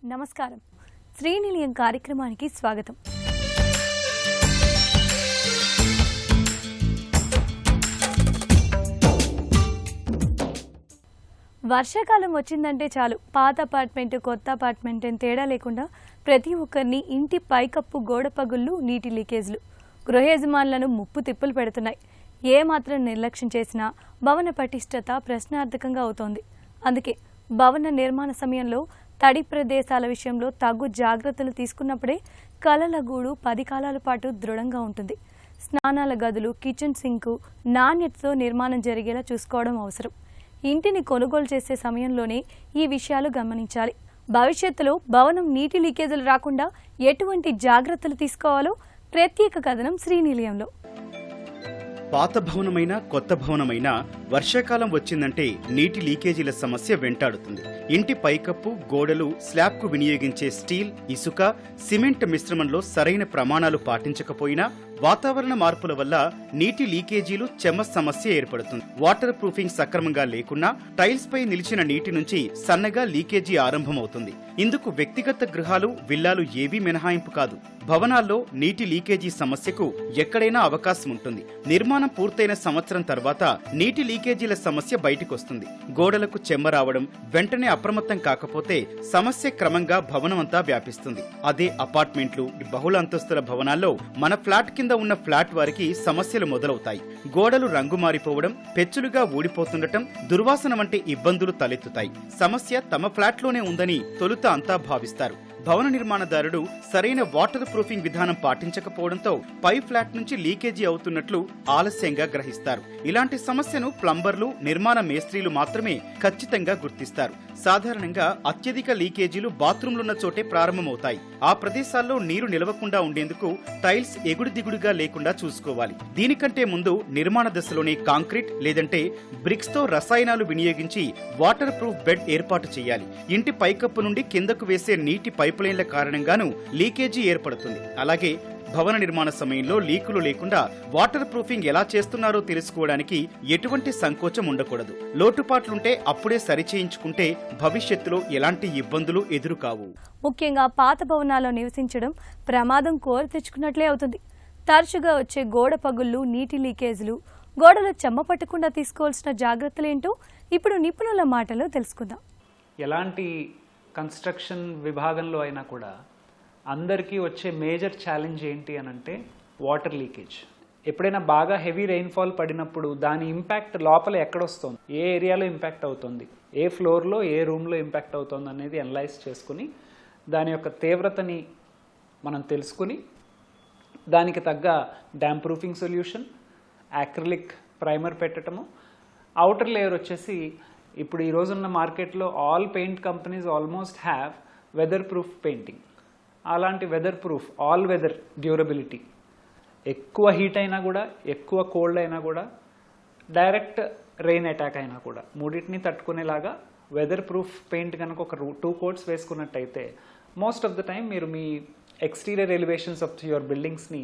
నమస్కారం. శ్రీనిలయం కార్యక్రమానికి స్వాగతం. వర్షాకాలం వచ్చిందంటే చాలు పాత అపార్ట్మెంట్ కొత్త అపార్ట్మెంట్ అని తేడా లేకుండా ప్రతి ఒక్కరిని ఇంటి పైకప్పు గోడ పగుళ్ళు నీటి లీకేజ్లు గృహ యజమానులను ముప్పు తిప్పులు పెడుతున్నాయి. ఏ మాత్రం నిర్లక్ష్యం చేసినా భవన పటిష్టత ప్రశ్నార్థకంగా అవుతోంది. అందుకే భవన నిర్మాణ సమయంలో తడి ప్రదేశాల విషయంలో తగు జాగ్రత్తలు తీసుకున్నప్పుడే కలల గూడు 10 కాలాల పాటు దృఢంగా ఉంటుంది. స్నానాల గదులు, కిచెన్ సింకు నాణ్యతతో నిర్మాణం జరిగేలా చూసుకోవడం అవసరం. ఇంటిని కొనుగోలు చేసే సమయంలోనే ఈ విషయాలు గమనించాలి. భవిష్యత్తులో భవనం నీటి లీకేజీలు రాకుండా ఎటువంటి జాగ్రత్తలు తీసుకోవాలో ప్రత్యేక కథనం శ్రీనిలయంలో. పాత భవనమైనా కొత్త భవనమైనా వర్షాకాలం వచ్చిందంటే నీటి లీకేజీల సమస్య వెంటాడుతుంది. ఇంటి పైకప్పు, గోడలు, స్లాబ్కు వినియోగించే స్టీల్, ఇసుక, సిమెంట్ మిశ్రమంలో సరైన ప్రమాణాలు పాటించకపోయినా వాతావరణ మార్పుల వల్ల నీటి లీకేజీలు, చెమ్మ సమస్య ఏర్పడుతుంది. వాటర్ ప్రూఫింగ్ సక్రమంగా లేకున్నా టైల్స్ పై నిలిచిన నీటి నుంచి సన్నగా లీకేజీ ఆరంభమవుతుంది. ఇందుకు వ్యక్తిగత గృహాలు, విల్లాలు ఏవీ మినహాయింపు కాదు. భవనాల్లో నీటి లీకేజీ సమస్యకు ఎక్కడైనా అవకాశం ఉంటుంది. నిర్మాణం పూర్తయిన సంవత్సరం తర్వాత నీటి లీకేజీల సమస్య బయటికొస్తుంది. గోడలకు చెమ్మ రావడం, వెంటనే అప్రమత్తం కాకపోతే సమస్య క్రమంగా భవనమంతా వ్యాపిస్తుంది. అదే అపార్ట్మెంట్లు, బహుళ అంతస్తుల భవనాల్లో మన ఫ్లాట్ కింద ఉన్న ఫ్లాట్ వారికి సమస్యలు మొదలవుతాయి. గోడలు రంగు మారిపోవడం, పెచ్చులుగా ఊడిపోతుండటం, దుర్వాసన వంటి ఇబ్బందులు తలెత్తుతాయి. సమస్య తమ ఫ్లాట్లోనే ఉందని తొలుత అంతా భావిస్తారు. భవన నిర్మాణదారుడు సరైన వాటర్ ప్రూఫింగ్ విధానం పాటించకపోవడంతో పై ఫ్లాట్ నుంచి లీకేజీ అవుతున్నట్లు ఆలస్యంగా గ్రహిస్తారు. ఇలాంటి సమస్యను ప్లంబర్లు, నిర్మాణ మేస్త్రీలు మాత్రమే ఖచ్చితంగా గుర్తిస్తారు. సాధారణంగా అత్యధిక లీకేజీలు బాత్రూంలున్న చోటే ప్రారంభమవుతాయి. ఆ ప్రదేశాల్లో నీరు నిలవకుండా ఉండేందుకు టైల్స్ ఎగుడు దిగుడుగా లేకుండా చూసుకోవాలి. దీనికంటే ముందు నిర్మాణ దశలోనే కాంక్రీట్ లేదంటే బ్రిక్స్ తో రసాయనాలు వినియోగించి వాటర్ ప్రూఫ్ బెడ్ ఏర్పాటు చేయాలి. ఇంటి పైకప్పు నుండి కిందకు వేసే నీటి పైపులైన్ల కారణంగానూ లీకేజీ ఏర్పడుతుంది. అలాగే భవన నిర్మాణ సమయంలో లీకులు లేకుండా వాటర్ ప్రూఫింగ్ ఎలా చేస్తున్నారో తెలుసుకోవడానికి ఎటువంటి సంకోచం ఉండకూడదు. లోటుపాట్లుంటే అప్పుడే సరిచేయించుకుంటే భవిష్యత్తులో ఎలాంటి ఇబ్బందులు ఎదురుకావు. ముఖ్యంగా పాత భవనాల్లో నివసించడం ప్రమాదం కోరి తెచ్చుకున్నట్లే అవుతుంది. తరచుగా వచ్చే గోడ పగుళ్ళు, నీటి లీకేజీలు, గోడలు చెమ్మ పట్టకుండా తీసుకోవాల్సిన జాగ్రత్తలేంటో ఇప్పుడు నిపుణుల మాటలో తెలుసుకుందాం. ఎలాంటి కన్స్ట్రక్షన్ విభాగంలో అయినా కూడా అందరికీ వచ్చే మేజర్ ఛాలెంజ్ ఏంటి అని అంటే వాటర్ లీకేజ్. ఎప్పుడైనా బాగా హెవీ రెయిన్ఫాల్ పడినప్పుడు దాని ఇంపాక్ట్ లోపల ఎక్కడొస్తుంది, ఏ ఏరియాలో ఇంపాక్ట్ అవుతుంది, ఏ ఫ్లోర్లో, ఏ రూమ్లో ఇంపాక్ట్ అవుతుంది అనేది అనలైజ్ చేసుకుని దాని యొక్క తీవ్రతని మనం తెలుసుకుని దానికి తగ్గ damp proofing solution, acrylic primer పెట్టడము, అవుటర్ లేయర్ వచ్చేసి ఇప్పుడు ఈ రోజున్న మార్కెట్లో all paint companies almost have weather proof painting. అలాంటి weather proof, all weather durability, ఎక్కువ హీట్ అయినా కూడా, ఎక్కువ కోల్డ్ అయినా కూడా, డైరెక్ట్ రెయిన్ అటాక్ అయినా కూడా మూడింటిని తట్టుకునేలాగా వెదర్ ప్రూఫ్ పెయింట్ కనుక ఒక 2 కోట్స్ వేసుకున్నట్టయితే మోస్ట్ ఆఫ్ ద టైం మీరు మీ ఎక్స్టీరియర్ ఎలివేషన్స్ ఆఫ్ యువర్ బిల్డింగ్స్ని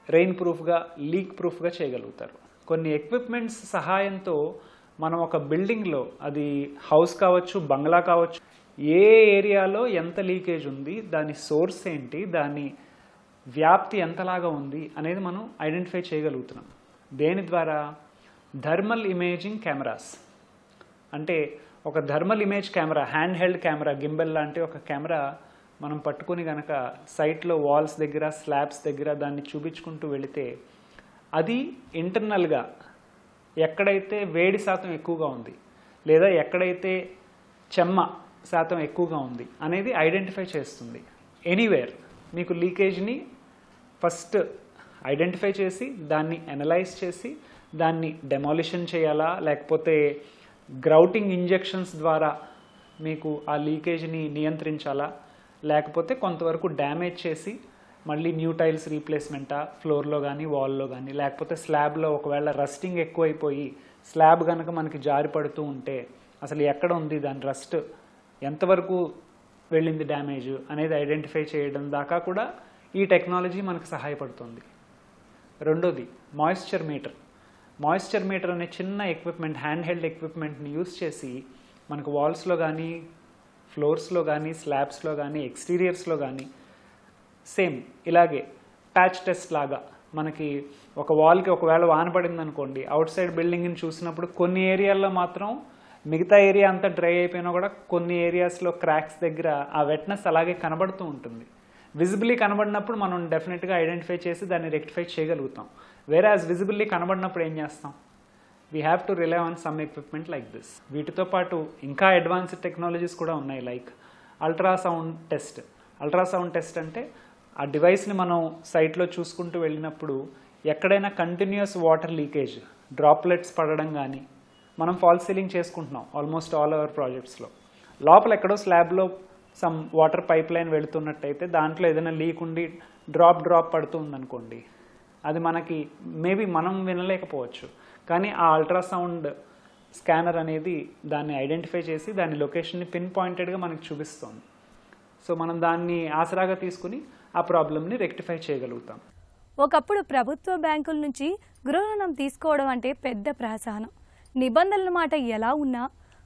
రెయిన్ ప్రూఫ్గా, లీక్ ప్రూఫ్గా చేయగలుగుతారు. కొన్ని ఎక్విప్మెంట్స్ సహాయంతో మనం ఒక బిల్డింగ్లో, అది హౌస్ కావచ్చు, బంగ్లా కావచ్చు, ఏ ఏరియాలో ఎంత లీకేజ్ ఉంది, దాని సోర్స్ ఏంటి, దాని వ్యాప్తి ఎంతలాగా ఉంది అనేది మనం ఐడెంటిఫై చేయగలుగుతున్నాం. దేని ద్వారా? Thermal imaging cameras. అంటే ఒక thermal image camera, hand held camera, gimbal లాంటి ఒక కెమెరా మనం పట్టుకుని కనుక సైట్లో వాల్స్ దగ్గర, స్లాబ్స్ దగ్గర దాన్ని చూపించుకుంటూ వెళితే అది ఇంటర్నల్గా ఎక్కడైతే వేడి శాతం ఎక్కువగా ఉంది లేదా ఎక్కడైతే చెమ్మ శాతం ఎక్కువగా ఉంది అనేది ఐడెంటిఫై చేస్తుంది. ఎనీవేర్ మీకు లీకేజ్ని ఫస్ట్ ఐడెంటిఫై చేసి దాన్ని అనలైజ్ చేసి దాన్ని డెమాలిషన్ చేయాలా, లేకపోతే గ్రౌటింగ్ ఇంజెక్షన్స్ ద్వారా మీకు ఆ లీకేజ్ని నియంత్రించాలా, లేకపోతే కొంతవరకు డ్యామేజ్ చేసి మళ్ళీ న్యూ టైల్స్ రీప్లేస్మెంటా ఫ్లోర్లో కానీ, వాల్లో కానీ, లేకపోతే స్లాబ్లో ఒకవేళ రస్టింగ్ ఎక్కువైపోయి స్లాబ్ కనుక మనకి జారి పడుతూ ఉంటే అసలు ఎక్కడ ఉంది, దాని రస్ట్ ఎంతవరకు వెళ్ళింది డ్యామేజ్ అనేది ఐడెంటిఫై చేయడం దాకా కూడా ఈ టెక్నాలజీ మనకు సహాయపడుతుంది. రెండోది మాయిశ్చర్ మీటర్. మాయిశ్చర్ మీటర్ అనే చిన్న ఎక్విప్మెంట్, హ్యాండ్ హెల్డ్ ఎక్విప్మెంట్ని యూస్ చేసి మనకు వాల్స్లో కానీ, ఫ్లోర్స్లో కానీ స్లాబ్స్లో కానీ ఎక్స్టీరియర్స్లో కానీ సేమ్ ఇలాగే ప్యాచ్ టెస్ట్ లాగా మనకి ఒక వాల్కి ఒకవేళ వాన పడింది అనుకోండి, అవుట్ సైడ్ బిల్డింగ్ని చూసినప్పుడు కొన్ని ఏరియాల్లో మాత్రం మిగతా ఏరియా అంతా డ్రై అయిపోయినా కూడా కొన్ని ఏరియాస్లో క్రాక్స్ దగ్గర ఆ వెట్నెస్ అలాగే కనబడుతూ ఉంటుంది. విజిబిలీ కనబడినప్పుడు మనం డెఫినెట్గా ఐడెంటిఫై చేసి దాన్ని రెక్టిఫై చేయగలుగుతాం. వేరే యాజ్ విజిబిల్లీ కనబడినప్పుడు ఏం చేస్తాం? We have to rely on some equipment like this. వీటితో పాటు ఇంకా అడ్వాన్స్డ్ టెక్నాలజీస్ కూడా ఉన్నాయి, like ultrasound test. Ultrasound test అంటే ఆ డివైస్ని మనం సైట్లో చూసుకుంటూ వెళ్ళినప్పుడు ఎక్కడైనా కంటిన్యూస్ వాటర్ లీకేజ్, డ్రాప్లెట్స్ పడడం కానీ, మనం ఫాల్ సీలింగ్ చేసుకుంటున్నాం ఆల్మోస్ట్ ఆల్ అవర్ ప్రాజెక్ట్స్లో. లోపల ఎక్కడో స్లాబ్లో సమ్ వాటర్ పైప్ లైన్ వెళుతున్నట్టయితే దాంట్లో ఏదైనా లీక్ ఉండి డ్రాప్ పడుతుందనుకోండి, అది మనకి మేబీ మనం వినలేకపోవచ్చు, కానీ ఆ అల్ట్రాసౌండ్ స్కానర్ అనేది దాన్ని ఐడెంటిఫై చేసి దాని లొకేషన్ని పిన్ పాయింటెడ్గా మనకి చూపిస్తుంది. సో మనం దాన్ని ఆసరాగా తీసుకుని ఆ ప్రాబ్లమ్ని రెక్టిఫై చేయగలుగుతాం. ఒకప్పుడు ప్రభుత్వ బ్యాంకుల నుంచి గృహ రుణం తీసుకోవడం అంటే పెద్ద ప్రహసనం. నిబంధనల మాట ఎలా ఉన్నా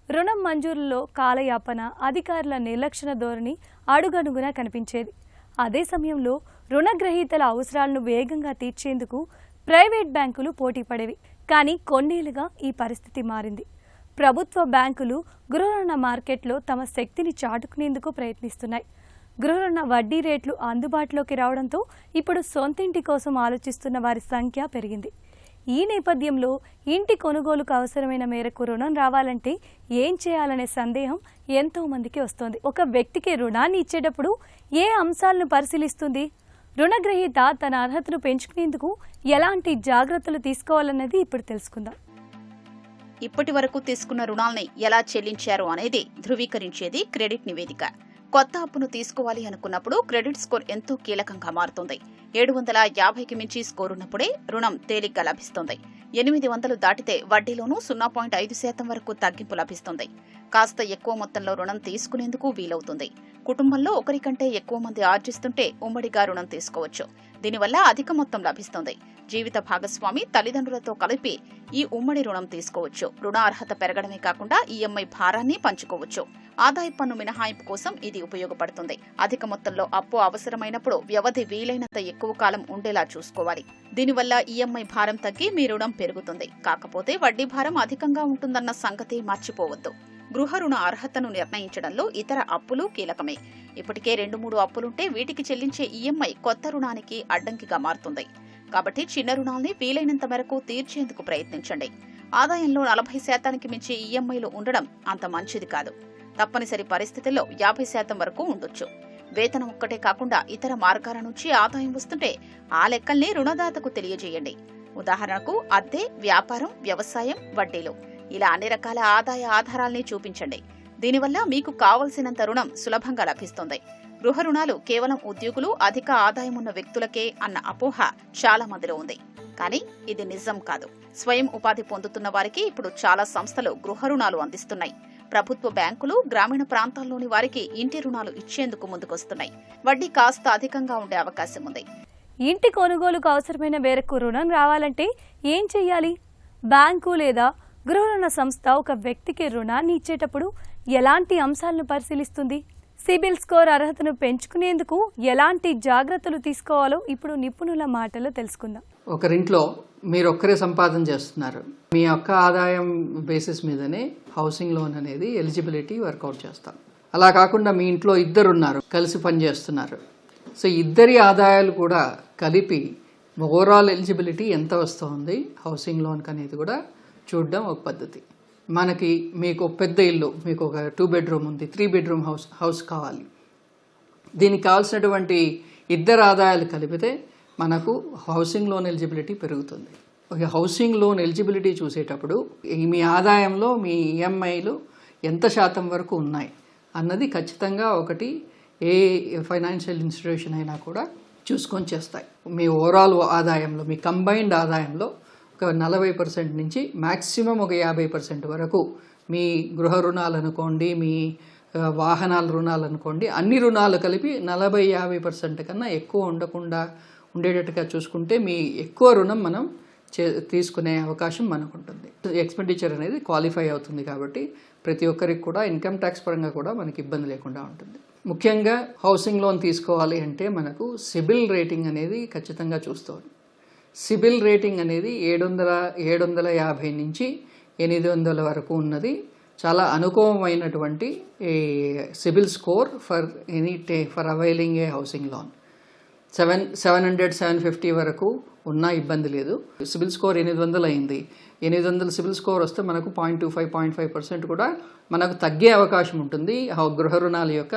రుణం మంజూరులో కాలయాపన, అధికారుల నిర్లక్ష్య ధోరణి అడుగడుగునా కనిపించేది. అదే సమయంలో రుణగ్రహీతల అవసరాలను వేగంగా తీర్చేందుకు ప్రైవేట్ బ్యాంకులు పోటీ పడేవి. కానీ కొన్నేళ్లుగా ఈ పరిస్థితి మారింది. ప్రభుత్వ బ్యాంకులు గృహ రుణ మార్కెట్లో తమ శక్తిని చాటుకునేందుకు ప్రయత్నిస్తున్నాయి. గృహ రుణ వడ్డీ రేట్లు అందుబాటులోకి రావడంతో ఇప్పుడు సొంతింటి కోసం ఆలోచిస్తున్న వారి సంఖ్య పెరిగింది. ఈ నేపథ్యంలో ఇంటి కొనుగోలుకు అవసరమైన మేరకు రుణం రావాలంటే ఏం చేయాలనే సందేహం ఎంతో మందికి వస్తోంది. ఒక వ్యక్తికి రుణాన్ని ఇచ్చేటప్పుడు ఏ అంశాలను పరిశీలిస్తుంది? రుణగ్రహీత తన అర్హతను పెంచుకునేందుకు ఎలాంటి జాగ్రత్తలు తీసుకోవాలన్నది ఇప్పుడు తెలుసుకుందాం. ఇప్పటి వరకు తీసుకున్న రుణాల్ని ఎలా చెల్లించారు అనేది ధృవీకరించేది క్రెడిట్ నివేదిక. కొత్త అప్పును తీసుకోవాలి అనుకున్నప్పుడు క్రెడిట్ స్కోర్ ఎంతో కీలకంగా మారుతుంది. 750కి మించి స్కోర్ ఉన్నప్పుడే రుణం తేలిగ్గా లభిస్తుంది. 800 దాటితే వడ్డీలోనూ 0.5% వరకు తగ్గింపు లభిస్తుంది. కాస్త ఎక్కువ మొత్తంలో రుణం తీసుకునేందుకు వీలవుతుంది. కుటుంబంలో ఒకరికంటే ఎక్కువ మంది ఆర్జిస్తుంటే ఉమ్మడిగా రుణం తీసుకోవచ్చు. దీనివల్ల అధిక మొత్తం లభిస్తుంది. జీవిత భాగస్వామి, తల్లిదండ్రులతో కలిపి ఈ ఉమ్మడి రుణం తీసుకోవచ్చు. రుణ అర్హత పెరగడమే కాకుండా ఈఎంఐ భారాన్ని పంచుకోవచ్చు. ఆదాయ పన్ను మినహాయింపు కోసం ఇది ఉపయోగపడుతుంది. అధిక మొత్తంలో అప్పు అవసరమైనప్పుడు వ్యవధి వీలైనంత ఎక్కువ కాలం ఉండేలా చూసుకోవాలి. దీనివల్ల ఈఎంఐ భారం తగ్గి మీ రుణం పెరుగుతుంది. కాకపోతే వడ్డీ భారం అధికంగా ఉంటుందన్న సంగతి మర్చిపోవద్దు. గృహ రుణ అర్హతను నిర్ణయించడంలో ఇతర అప్పులు కీలకమే. ఇప్పటికే 2-3 అప్పులుంటే వీటికి చెల్లించే ఈఎంఐ కొత్త రుణానికి అడ్డంకిగా మారుతుంది. కాబట్టి చిన్న రుణాల్ని వీలైనంత మేరకు తీర్చేందుకు ప్రయత్నించండి. ఆదాయంలో 40% మించి ఈఎంఐలు ఉండడం అంత మంచిది కాదు. తప్పనిసరి పరిస్థితుల్లో 50% వరకు ఉండొచ్చు. వేతనం ఒక్కటే కాకుండా ఇతర మార్గాల నుంచి ఆదాయం వస్తుంటే ఆ లెక్కల్ని రుణదాతకు తెలియజేయండి. ఉదాహరణకు అద్దె, వ్యాపారం, వ్యవసాయం, వడ్డీలు, ఇలా అన్ని రకాల ఆదాయ ఆధారాల్ని చూపించండి. దీనివల్ల మీకు కావలసినంత రుణం సులభంగా లభిస్తుంది. గృహ రుణాలు కేవలం ఉద్యోగులు, అధిక ఆదాయం ఉన్న వ్యక్తులకే అన్న అపోహ చాలా మందిలో ఉంది. కానీ ఇది నిజం కాదు. స్వయం ఉపాధి పొందుతున్న వారికి ఇప్పుడు చాలా సంస్థలు గృహ రుణాలు అందిస్తున్నాయి. ప్రభుత్వ బ్యాంకులు గ్రామీణ ప్రాంతాల్లోని వారికి ఇంటి రుణాలు ఇచ్చేందుకు ముందుకొస్తున్నాయి. వడ్డీ కాస్త అధికంగా ఉండే అవకాశం ఉంది. ఇంటి కొనుగోలుకు అవసరమైన మేరకు రుణం రావాలంటే ఏం చెయ్యాలి? బ్యాంకు లేదా గృహ రుణ సంస్థ ఒక వ్యక్తికి రుణాన్ని ఇచ్చేటప్పుడు ఎలాంటి అంశాలను పరిశీలిస్తుంది? సిబిల్ స్కోర్ అర్హతను పెంచుకునేందుకు ఎలాంటి జాగ్రత్తలు తీసుకోవాలో ఇప్పుడు నిపుణుల మాటలో తెలుసుకుందాం. ఒకరింట్లో మీరు ఒక్కరే సంపాదన చేస్తున్నారు. మీ యొక్క ఆదాయం బేసిస్ మీదనే హౌసింగ్ లోన్ అనేది ఎలిజిబిలిటీ వర్కౌట్ చేస్తాం. అలా కాకుండా మీ ఇంట్లో ఇద్దరు ఉన్నారు, కలిసి పనిచేస్తున్నారు. సో ఇద్దరి ఆదాయాలు కూడా కలిపి ఓవరాల్ ఎలిజిబిలిటీ ఎంత వస్తుంది హౌసింగ్ లోన్కి అనేది కూడా చూడడం ఒక పద్ధతి. మీకు పెద్ద ఇల్లు, మీకు ఒక 2 బెడ్రూమ్ ఉంది, 3 బెడ్రూమ్ హౌస్ కావాలి. దీనికి కావాల్సినటువంటి ఇద్దరు ఆదాయాలు కలిపితే మనకు హౌసింగ్ లోన్ ఎలిజిబిలిటీ పెరుగుతుంది. ఒక హౌసింగ్ లోన్ ఎలిజిబిలిటీ చూసేటప్పుడు మీ ఆదాయంలో మీ ఈఎంఐలు ఎంత శాతం వరకు ఉన్నాయి అన్నది ఖచ్చితంగా ఒకటి ఏ ఫైనాన్షియల్ ఇన్స్టిట్యూషన్ అయినా కూడా చూసుకొని చేస్తాయి. మీ ఓవరాల్ ఆదాయంలో, మీ కంబైన్డ్ ఆదాయంలో ఒక 40% నుంచి మ్యాక్సిమం ఒక 50% వరకు మీ గృహ రుణాలు అనుకోండి, మీ వాహనాల రుణాలు అనుకోండి, అన్ని రుణాలు కలిపి 40-50% కన్నా ఎక్కువ ఉండకుండా ఉండేటట్టుగా చూసుకుంటే మీ ఎక్కువ రుణం మనం తీసుకునే అవకాశం మనకు ఉంటుంది. ఎక్స్పెండిచర్ అనేది క్వాలిఫై అవుతుంది కాబట్టి ప్రతి ఒక్కరికి కూడా ఇన్కమ్ ట్యాక్స్ పరంగా కూడా మనకి ఇబ్బంది లేకుండా ఉంటుంది. ముఖ్యంగా హౌసింగ్ లోన్ తీసుకోవాలి అంటే మనకు సిబిల్ రేటింగ్ అనేది ఖచ్చితంగా చూస్తాం. సిబిల్ రేటింగ్ అనేది 750 నుంచి 800 వరకు ఉన్నది చాలా అనుకూలమైనటువంటి CIBIL score for availing A housing loan. 700-750 వరకు ఉన్నా ఇబ్బంది లేదు. సిబిల్ స్కోర్ 800 అయింది. 800 సిబిల్ స్కోర్ వస్తే మనకు 0.25% కూడా మనకు తగ్గే అవకాశం ఉంటుంది గృహ రుణాల యొక్క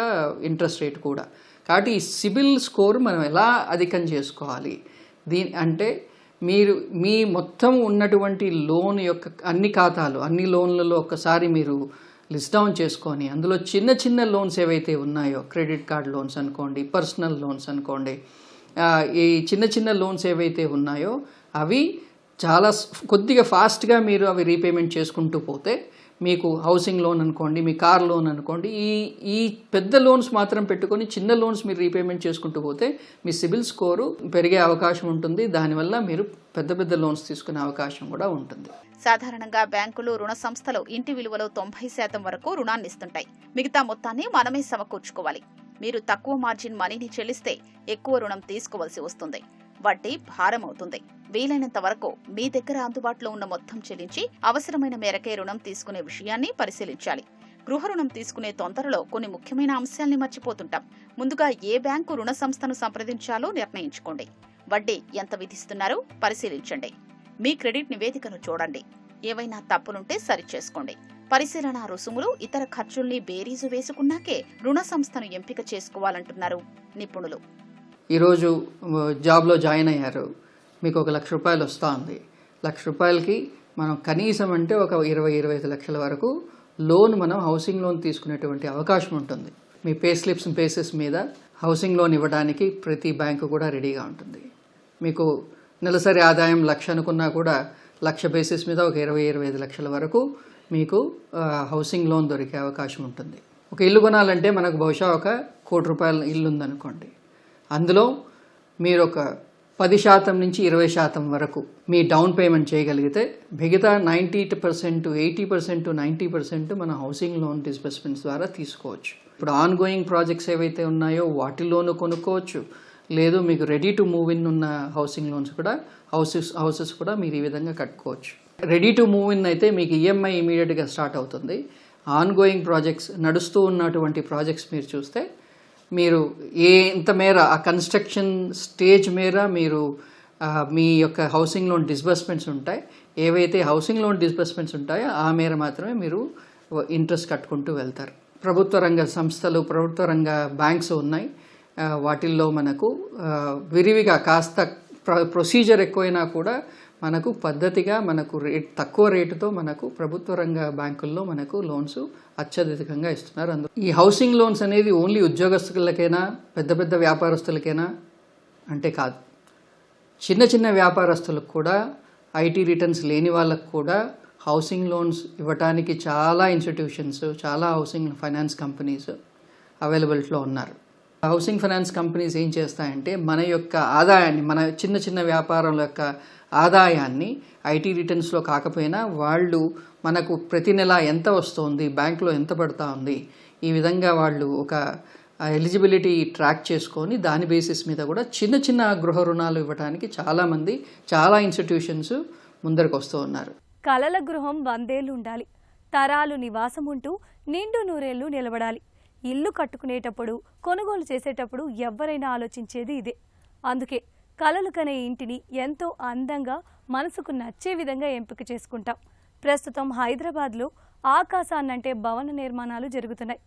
ఇంట్రెస్ట్ రేట్ కూడా. కాబట్టి ఈ సిబిల్ స్కోర్ మనం ఎలా అధికం చేసుకోవాలి అంటే మీరు మీ మొత్తం ఉన్నటువంటి లోన్ యొక్క అన్ని ఖాతాలు అన్ని లోన్లలో ఒక్కసారి మీరు లిస్ట్ డౌన్ చేసుకొని అందులో చిన్న చిన్న లోన్స్ ఏవైతే ఉన్నాయో క్రెడిట్ కార్డ్ లోన్స్ అనుకోండి, పర్సనల్ లోన్స్ అనుకోండి, ఈ చిన్న చిన్న లోన్స్ ఏవైతే ఉన్నాయో అవి చాలా కొద్దిగా ఫాస్ట్గా మీరు అవి రీపేమెంట్ చేసుకుంటూ పోతే మీకు హౌసింగ్ లోన్ అనుకోండి, మీ కార్ లోన్ అనుకోండి, ఈ పెద్ద లోన్స్ మాత్రం పెట్టుకొని చిన్న లోన్స్ మీరు రీపేమెంట్ చేసుకుంటూ పోతే మీ సిబిల్ స్కోరు పెరిగే అవకాశం ఉంటుంది. దానివల్ల మీరు పెద్ద పెద్ద లోన్స్ తీసుకునే అవకాశం కూడా ఉంటుంది. సాధారణంగా బ్యాంకులు, రుణ సంస్థలు ఇంటి విలువలో 90% వరకు రుణాన్ని ఇస్తుంటాయి. మిగతా మొత్తాన్ని మనమే సమకూర్చుకోవాలి. మీరు తక్కువ మార్జిన్ మనీని చెల్లిస్తే ఎక్కువ రుణం తీసుకోవాల్సి వస్తుంది. వడ్డీ భారం అవుతుంది. వీలైనంత వరకు మీ దగ్గర అందుబాటులో ఉన్న మొత్తం చెల్లించి అవసరమైన మేరకే రుణం తీసుకునే విషయాన్ని పరిశీలించాలి. గృహ రుణం తీసుకునే తొందరలో కొన్ని ముఖ్యమైన అంశాల్ని మర్చిపోతుంటాం. ముందుగా ఏ బ్యాంకు రుణ సంస్థను సంప్రదించాలో నిర్ణయించుకోండి. వడ్డీ ఎంత విధిస్తున్నారో పరిశీలించండి. మీ క్రెడిట్ నివేదికను చూడండి. ఏవైనా తప్పులుంటే సరిచేసుకోండి. పరిశీలన రుసుములు, ఇతర ఖర్చుల్ని బేరీజు వేసుకున్నాకే రుణ సంస్థను ఎంపిక చేసుకోవాలంటున్నారు నిపుణులు. ఈరోజు జాబ్లో జాయిన్ అయ్యారు, మీకు 1 లక్ష రూపాయలు వస్తూ ఉంది. 1 లక్ష రూపాయలకి మనం కనీసం అంటే ఒక 20-25 లక్షల వరకు లోన్ మనం హౌసింగ్ లోన్ తీసుకునేటువంటి అవకాశం ఉంటుంది. మీ పే స్లిప్స్ బేసిస్ మీద హౌసింగ్ లోన్ ఇవ్వడానికి ప్రతి బ్యాంకు కూడా రెడీగా ఉంటుంది. మీకు నెలసరి ఆదాయం 1 లక్ష అనుకున్నా కూడా 1 లక్ష బేసిస్ మీద ఒక 20-25 లక్షల వరకు మీకు హౌసింగ్ లోన్ దొరికే అవకాశం ఉంటుంది. ఒక ఇల్లు కొనాలంటే మనకు బహుశా ఒక 1 కోటి రూపాయల ఇల్లు ఉందనుకోండి. అందులో మీరు ఒక 10% నుంచి 20% వరకు మీ డౌన్ పేమెంట్ చేయగలిగితే మిగతా 90%, 80%, 90% మన హౌసింగ్ లోన్ డిస్బర్స్మెంట్స్ ద్వారా తీసుకోవచ్చు. ఇప్పుడు ఆన్ గోయింగ్ ప్రాజెక్ట్స్ ఏవైతే ఉన్నాయో వాటిలోనూ కొనుక్కోవచ్చు. లేదు మీకు రెడీ టు మూవ్ ఇన్ ఉన్న హౌసింగ్ లోన్స్ కూడా హౌసెస్ కూడా మీరు ఈ విధంగా కట్టుకోవచ్చు. రెడీ టు మూవ్ ఇన్ అయితే మీకు ఈఎంఐ ఇమీడియట్గా స్టార్ట్ అవుతుంది. ఆన్ గోయింగ్ ప్రాజెక్ట్స్ నడుస్తూ ఉన్నటువంటి ప్రాజెక్ట్స్ మీరు చూస్తే మీరు ఎంత మేర ఆ కన్స్ట్రక్షన్ స్టేజ్ మేర మీరు మీ యొక్క హౌసింగ్ లోన్ డిస్బర్స్మెంట్స్ ఉంటాయి. ఏవైతే హౌసింగ్ లోన్ డిస్బర్స్మెంట్స్ ఉంటాయో ఆ మేర మాత్రమే మీరు ఇంట్రెస్ట్ కట్టుకుంటూ వెళ్తారు. ప్రభుత్వ రంగ సంస్థలు, ప్రభుత్వ రంగ బ్యాంక్స్ ఉన్నాయి. వాటిల్లో మనకు విరివిగా కాస్త ప్రొసీజర్ ఎక్కువైనా కూడా మనకు పద్ధతిగా మనకు తక్కువ రేటుతో మనకు ప్రభుత్వ రంగ బ్యాంకుల్లో మనకు లోన్స్ అత్యధికంగా ఇస్తున్నారు. అందులో ఈ హౌసింగ్ లోన్స్ అనేది ఓన్లీ ఉద్యోగస్తులకైనా పెద్ద పెద్ద వ్యాపారస్తులకైనా అంటే కాదు, చిన్న చిన్న వ్యాపారస్తులకు కూడా, ఐటీ రిటర్న్స్ లేని వాళ్ళకు కూడా హౌసింగ్ లోన్స్ ఇవ్వడానికి చాలా ఇన్స్టిట్యూషన్స్, చాలా హౌసింగ్ ఫైనాన్స్ కంపెనీస్ అవైలబిలిటీలో ఉన్నారు. హౌసింగ్ ఫైనాన్స్ కంపెనీస్ ఏం చేస్తాయంటే మన యొక్క ఆదాయాన్ని, మన చిన్న చిన్న వ్యాపారాల యొక్క ఆదాయాన్ని ఐటీ రిటర్న్స్లో కాకపోయినా వాళ్ళు మనకు ప్రతి నెల ఎంత వస్తుంది, బ్యాంకులో ఎంత పడుతూ ఉంది, ఈ విధంగా వాళ్ళు ఒక ఎలిజిబిలిటీ ట్రాక్ చేసుకొని దాని బేసిస్ మీద కూడా చిన్న చిన్న గృహ రుణాలు ఇవ్వడానికి చాలామంది, చాలా ఇన్స్టిట్యూషన్స్ ముందరకు వస్తూ ఉన్నారు. కలల గృహం 100 ఏళ్లు ఉండాలి, తరాలు నివాసం ఉంటూ నిండు నూరేళ్లు నిలబడాలి. ఇల్లు కట్టుకునేటప్పుడు, కొనుగోలు చేసేటప్పుడు ఎవరైనా ఆలోచించేది ఇదే. అందుకే కలలు కనే ఇంటిని ఎంతో అందంగా, మనసుకు నచ్చే విధంగా ఎంపిక చేసుకుంటాం. ప్రస్తుతం హైదరాబాద్లో ఆకాశాన్నంటే భవన నిర్మాణాలు జరుగుతున్నాయి.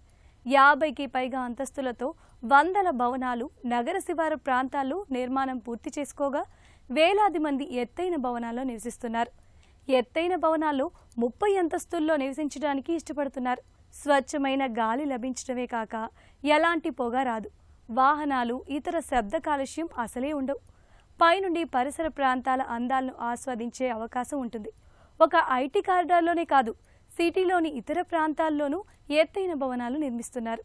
50కి పైగా అంతస్తులతో వందల భవనాలు నగర శివారు ప్రాంతాల్లో నిర్మాణం పూర్తి చేసుకోగా వేలాది మంది ఎత్తైన భవనాల్లో నివసిస్తున్నారు. ఎత్తైన భవనాల్లో 30 అంతస్తుల్లో నివసించడానికి ఇష్టపడుతున్నారు. స్వచ్ఛమైన గాలి లభించడమే కాక ఎలాంటి పొగ రాదు. వాహనాలు, ఇతర శబ్ద కాలుష్యం అసలే ఉండవు. పైనుండి పరిసర ప్రాంతాల అందాలను ఆస్వాదించే అవకాశం ఉంటుంది. ఒక ఐటీ కారిడార్లోనే కాదు, సిటీలోని ఇతర ప్రాంతాల్లోనూ ఎత్తైన భవనాలు నిర్మిస్తున్నారు.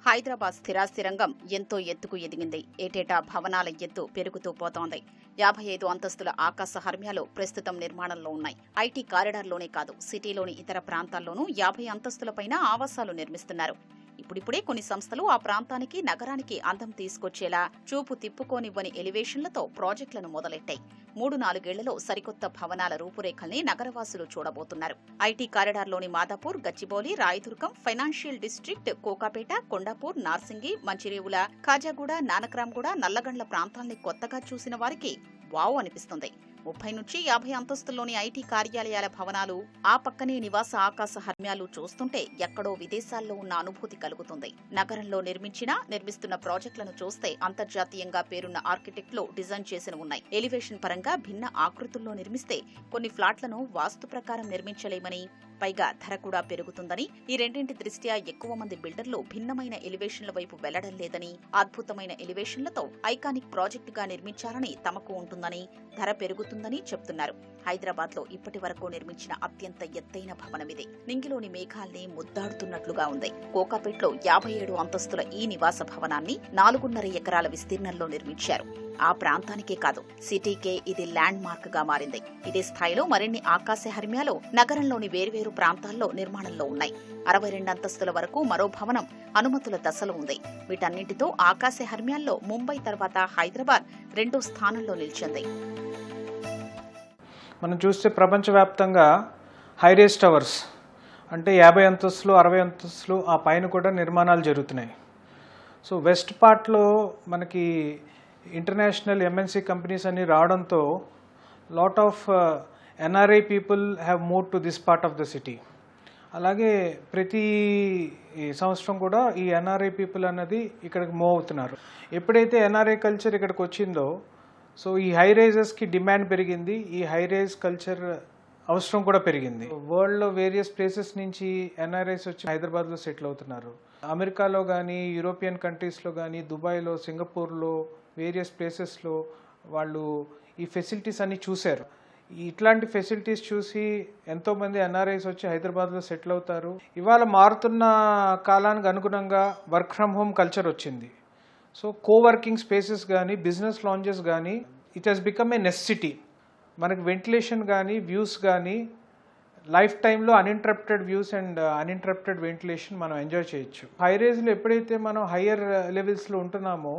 హైదరాబాద్ స్థిరాస్తి రంగం ఎంతో ఎత్తుకు ఎదిగింది. ఏటేటా భవనాల ఎత్తు పెరుగుతూ పోతోంది. 55 అంతస్తుల ఆకాశ హర్మ్యాలు ప్రస్తుతం నిర్మాణంలో ఉన్నాయి. ఐటీ కారిడార్లోనే కాదు, సిటీలోని ఇతర ప్రాంతాల్లోనూ 50 అంతస్తులపైన ఆవాసాలు నిర్మిస్తున్నారు. ఇప్పుడిప్పుడే కొన్ని సంస్థలు ఆ ప్రాంతానికి, నగరానికి అందం తీసుకొచ్చేలా చూపు తిప్పుకోనివ్వని ఎలివేషన్లతో ప్రాజెక్టులను మొదలెట్టాయి. 3-4 ఏళ్లలో సరికొత్త భవనాల రూపురేఖల్ని నగరవాసులు చూడబోతున్నారు. ఐటీ కారిడార్లోని మాదాపూర్, గచ్చిబౌలి, రాయదుర్గం, ఫైనాన్షియల్ డిస్ట్రిక్ట్, కోకాపేట, కొండాపూర్, నార్సింగి, మంచిరేవుల, ఖాజాగూడ, నానక్రామ్గూడ, నల్లగండ్ల ప్రాంతాల్ని కొత్తగా చూసిన వారికి వావ్ అనిపిస్తుంది. 30-50 అంతస్తుల్లోని ఐటీ కార్యాలయాల భవనాలు, ఆ పక్కనే నివాస ఆకాశ హర్మ్యాలు చూస్తుంటే ఎక్కడో విదేశాల్లో ఉన్న అనుభూతి కలుగుతుంది. నగరంలో నిర్మిస్తున్న ప్రాజెక్టులను చూస్తే అంతర్జాతీయంగా పేరున్న ఆర్కిటెక్ట్లు డిజైన్ చేసిన ఉన్నాయి. ఎలివేషన్ పరంగా భిన్న ఆకృతుల్లో నిర్మిస్తే కొన్ని ఫ్లాట్లను వాస్తు ప్రకారం నిర్మించలేమని, పైగా ధర కూడా పెరుగుతుందని, ఈ రెండింటి దృష్ట్యా ఎక్కువ మంది బిల్డర్లు భిన్నమైన ఎలివేషన్ల వైపు వెళ్లడం లేదని, అద్భుతమైన ఎలివేషన్లతో ఐకానిక్ ప్రాజెక్టుగా నిర్మించాలని తమకు ఉంటుందని, ధర పెరుగుతుందని చెప్తున్నారు. హైదరాబాద్ లో ఇప్పటి వరకు నిర్మించిన అత్యంత ఎత్తైన భవనమిది. నింగిలోని మేఘాల్ని ముద్దాడుతున్నట్లుగా ఉంది. కోకాపేట్లో 57 అంతస్తుల ఈ నివాస భవనాన్ని 4.5 ఎకరాల విస్తీర్ణంలో నిర్మించారు. ఆ ప్రాంతానికే కాదు, సిటీకే ఇది ల్యాండ్ మార్క్ గా మారింది. ఇదే స్థాయిలో మరిన్ని ఆకాశ హర్మ్యాలు నగరంలోని వేర్వేరు ప్రాంతాల్లో నిర్మాణంలో ఉన్నాయి. 62 అంతస్తుల వరకు మరో భవనం అనుమతుల దశలో ఉంది. వీటన్నింటితో ఆకాశ హర్మ్యాల్లో ముంబై తర్వాత హైదరాబాద్ 2వ స్థానంలో నిలిచింది. మనం చూస్తే ప్రపంచవ్యాప్తంగా హైరేజ్ టవర్స్ అంటే 50 అంతస్తులు, 60 అంతస్తులు, ఆ పైన కూడా నిర్మాణాలు జరుగుతున్నాయి. సో వెస్ట్ పార్ట్లో మనకి ఇంటర్నేషనల్ ఎంఎన్సీ కంపెనీస్ అన్ని రావడంతో lot of NRI people have move to this part of the city. అలాగే ప్రతి సంవత్సరం కూడా ఈ ఎన్ఆర్ఐ పీపుల్ అన్నది ఇక్కడికి మూవ్ అవుతున్నారు. ఎప్పుడైతే ఎన్ఆర్ఐ కల్చర్ ఇక్కడికి వచ్చిందో, సో ఈ హై రైజెస్కి డిమాండ్ పెరిగింది. ఈ హై రైజ్ కల్చర్ అవసరం కూడా పెరిగింది. వరల్డ్లో వేరియస్ ప్లేసెస్ నుంచి ఎన్ఆర్ఐస్ వచ్చి హైదరాబాద్లో సెటిల్ అవుతున్నారు. అమెరికాలో కానీ, యూరోపియన్ కంట్రీస్లో కానీ, దుబాయ్లో, సింగపూర్లో, వేరియస్ ప్లేసెస్లో వాళ్ళు ఈ ఫెసిలిటీస్ అన్ని చూశారు. ఇట్లాంటి ఫెసిలిటీస్ చూసి ఎంతోమంది ఎన్ఆర్ఐస్ వచ్చి హైదరాబాద్లో సెటిల్ అవుతారు. ఇవాళ మారుతున్న కాలానికి అనుగుణంగా వర్క్ ఫ్రమ్ హోమ్ కల్చర్ వచ్చింది. సో కోవర్కింగ్ స్పేసెస్ కానీ, బిజినెస్ లాంజెస్ కానీ, it has become a necessity. మనకి వెంటిలేషన్ కానీ, వ్యూస్ కానీ, లైఫ్ టైంలో uninterrupted views and uninterrupted ventilation మనం ఎంజాయ్ చేయొచ్చు. హైరేజ్లో ఎప్పుడైతే మనం హయ్యర్ లెవెల్స్లో ఉంటున్నామో,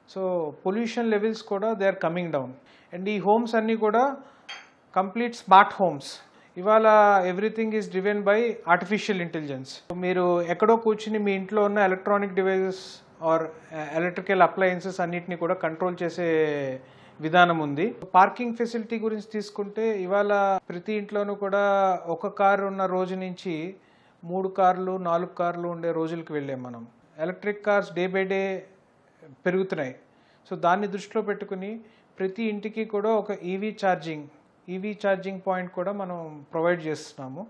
సో పొల్యూషన్ లెవెల్స్ కూడా they are coming down. And ఈ హోమ్స్ అన్నీ కూడా కంప్లీట్ స్మార్ట్ హోమ్స్. ఇవాళ everything is driven by artificial intelligence. మీరు ఎక్కడో కూర్చుని మీ ఇంట్లో ఉన్న electronic devices are electrical appliances అన్నిటిని కూడా కంట్రోల్ చేసే విధానం ఉంది. పార్కింగ్ ఫెసిలిటీ గురించి తీసుకుంటే ఇవాళ ప్రతి ఇంట్లోనూ కూడా ఒక కారు ఉన్న రోజు నుంచి 3 కార్లు 4 కార్లు ఉండే రోజులకు వెళ్ళాం మనం. Electric cars day by day పెరుగుతున్నాయి. సో దాన్ని దృష్టిలో పెట్టుకుని ప్రతి ఇంటికి కూడా ఒక ఈవీ ఛార్జింగ్ పాయింట్ కూడా మనం ప్రొవైడ్ చేస్తున్నాము.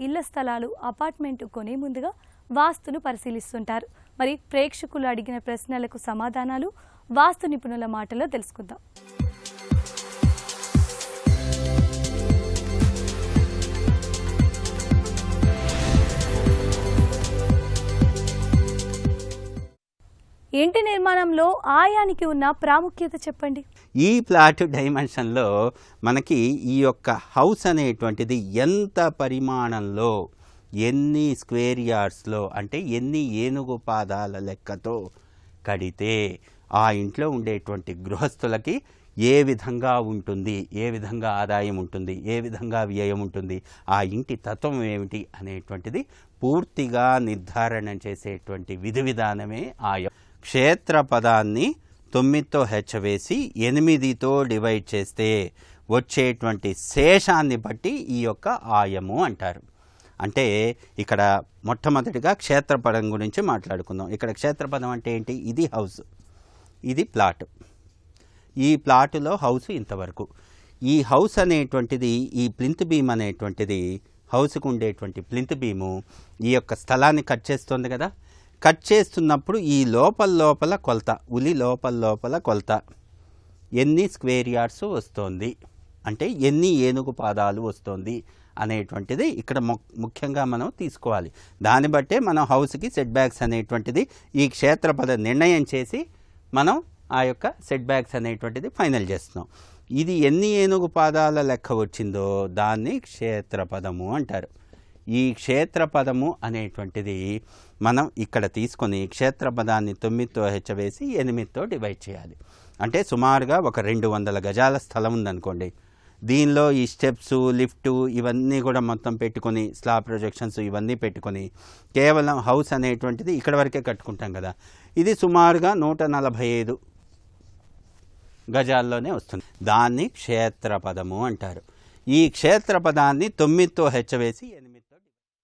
ఇళ్ల స్థలాలు, అపార్ట్మెంట్ కొనే ముందుగా వాస్తును పరిశీలిస్తుంటారు. మరి ప్రేక్షకులు అడిగిన ప్రశ్నలకు సమాధానాలు వాస్తు నిపుణుల మాటలో తెలుసుకుందాం. ఇంటి నిర్మాణంలో ఆయానికి ఉన్న ప్రాముఖ్యత చెప్పండి. ఈ ప్లాట్ డైమెన్షన్లో మనకి ఈ యొక్క హౌస్ అనేటువంటిది ఎంత పరిమాణంలో, ఎన్ని స్క్వేర్ యార్డ్స్లో, అంటే ఎన్ని ఏనుగు పాదాల లెక్కతో కడితే ఆ ఇంట్లో ఉండేటువంటి గృహస్థులకి ఏ విధంగా ఉంటుంది, ఏ విధంగా ఆదాయం ఉంటుంది, ఏ విధంగా వ్యయం ఉంటుంది, ఆ ఇంటి తత్వం ఏమిటి అనేటువంటిది పూర్తిగా నిర్ధారణ చేసేటువంటి విధి విధానమే ఆయం. క్షేత్ర పదాన్ని 9తో హెచ్చవేసి 8తో డివైడ్ చేస్తే వచ్చేటువంటి శేషాన్ని బట్టి ఈ యొక్క ఆయము అంటారు. అంటే ఇక్కడ మొట్టమొదటిగా క్షేత్రపదం గురించి మాట్లాడుకుందాం. ఇక్కడ క్షేత్రపదం అంటే ఏంటి? ఇది హౌస్, ఇది ప్లాట్. ఈ ప్లాటులో హౌస్ ఇంతవరకు. ఈ హౌస్ అనేటువంటిది, ఈ ప్లింత్ బీమ్ అనేటువంటిది, హౌస్కు ఉండేటువంటి ప్లింత్ బీము ఈ యొక్క స్థలాన్ని కట్ చేస్తుంది కదా. కట్ చేస్తున్నప్పుడు ఈ లోపల కొలత, ఉలి లోపల కొలత ఎన్ని స్క్వేర్ యార్డ్స్ వస్తుంది, అంటే ఎన్ని ఏనుగు పాదాలు వస్తుంది అనేటువంటిది ఇక్కడ ముఖ్యంగా మనం తీసుకోవాలి. దాన్ని బట్టే మనం హౌస్కి సెట్ బ్యాక్స్ అనేటువంటిది ఈ క్షేత్రపద నిర్ణయం చేసి మనం ఆ యొక్క సెట్ బ్యాక్స్ అనేటువంటిది ఫైనల్ చేస్తున్నాం. ఇది ఎన్ని ఏనుగు పాదాల లెక్క వచ్చిందో దాన్ని క్షేత్రపదము అంటారు. ఈ క్షేత్రపదము అనేటువంటిది మనం ఇక్కడ తీసుకొని క్షేత్రపదాన్ని 9తో హెచ్చవేసి 8తో డివైడ్ చేయాలి. అంటే సుమారుగా ఒక 200 గజాల స్థలం ఉందనుకోండి. దీనిలో ఈ స్టెప్స్, లిఫ్టు ఇవన్నీ కూడా మొత్తం పెట్టుకొని, స్లాబ్ ప్రొజెక్షన్స్ ఇవన్నీ పెట్టుకొని కేవలం హౌస్ అనేటువంటిది ఇక్కడ వరకే కట్టుకుంటాం కదా, ఇది సుమారుగా 145 గజాల్లోనే వస్తుంది. దాన్ని క్షేత్రపదము అంటారు. ఈ క్షేత్రపదాన్ని 9తో హెచ్చవేసి